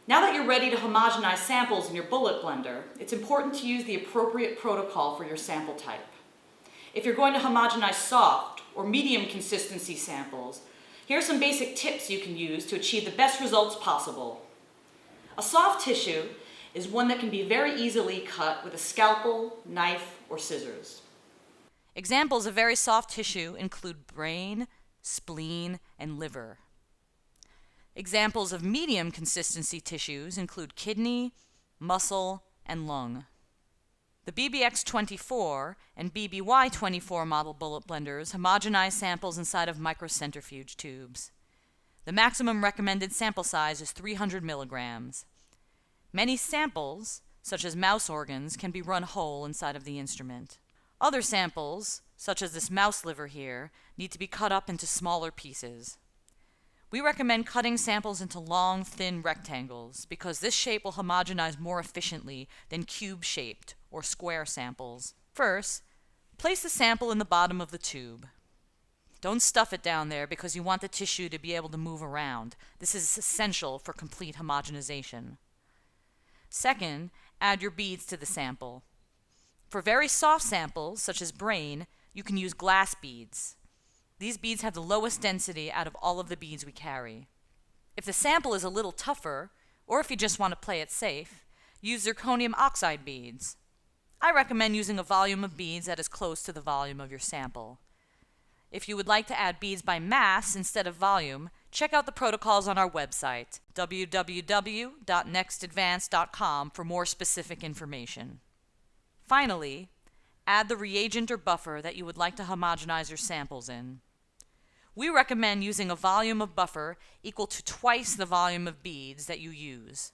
Now that you're ready to homogenize samples in your bullet blender, it's important to use the appropriate protocol for your sample type. If you're going to homogenize soft or medium consistency samples, here are some basic tips you can use to achieve the best results possible. A soft tissue is one that can be very easily cut with a scalpel, knife, or scissors. Examples of very soft tissue include brain, spleen, and liver. Examples of medium consistency tissues include kidney, muscle, and lung. The BBX24 and BBY24 model bullet blenders homogenize samples inside of microcentrifuge tubes. The maximum recommended sample size is 300 milligrams. Many samples, such as mouse organs, can be run whole inside of the instrument. Other samples, such as this mouse liver here, need to be cut up into smaller pieces. We recommend cutting samples into long, thin rectangles because this shape will homogenize more efficiently than cube-shaped or square samples. First, place the sample in the bottom of the tube. Don't stuff it down there because you want the tissue to be able to move around. This is essential for complete homogenization. Second, add your beads to the sample. For very soft samples, such as brain, you can use glass beads. These beads have the lowest density out of all of the beads we carry. If the sample is a little tougher, or if you just want to play it safe, use zirconium oxide beads. I recommend using a volume of beads that is close to the volume of your sample. If you would like to add beads by mass instead of volume, check out the protocols on our website, www.nextadvance.com, for more specific information. Finally, add the reagent or buffer that you would like to homogenize your samples in. We recommend using a volume of buffer equal to twice the volume of beads that you use.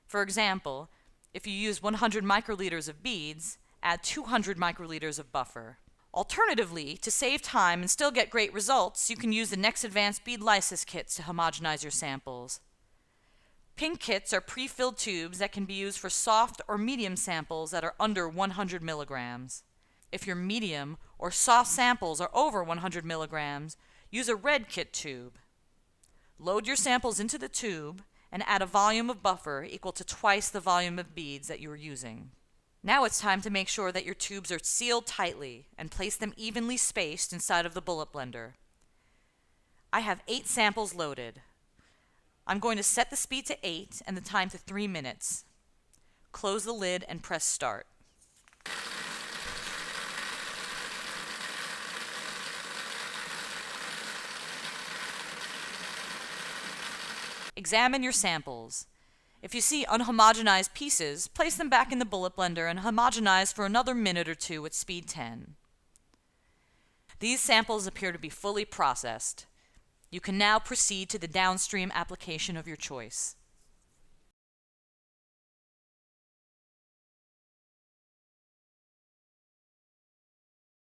For example, if you use 100 microliters of beads, add 200 microliters of buffer. Alternatively, to save time and still get great results, you can use the NextAdvance bead lysis kits to homogenize your samples. Pink kits are pre-filled tubes that can be used for soft or medium samples that are under 100 milligrams. If your medium or soft samples are over 100 milligrams, use a red kit tube. Load your samples into the tube and add a volume of buffer equal to twice the volume of beads that you are using. Now it's time to make sure that your tubes are sealed tightly and place them evenly spaced inside of the bullet blender. I have 8 samples loaded. I'm going to set the speed to 8 and the time to 3 minutes. Close the lid and press start. Examine your samples. If you see unhomogenized pieces, place them back in the bullet blender and homogenize for another minute or two at speed 10. These samples appear to be fully processed. You can now proceed to the downstream application of your choice.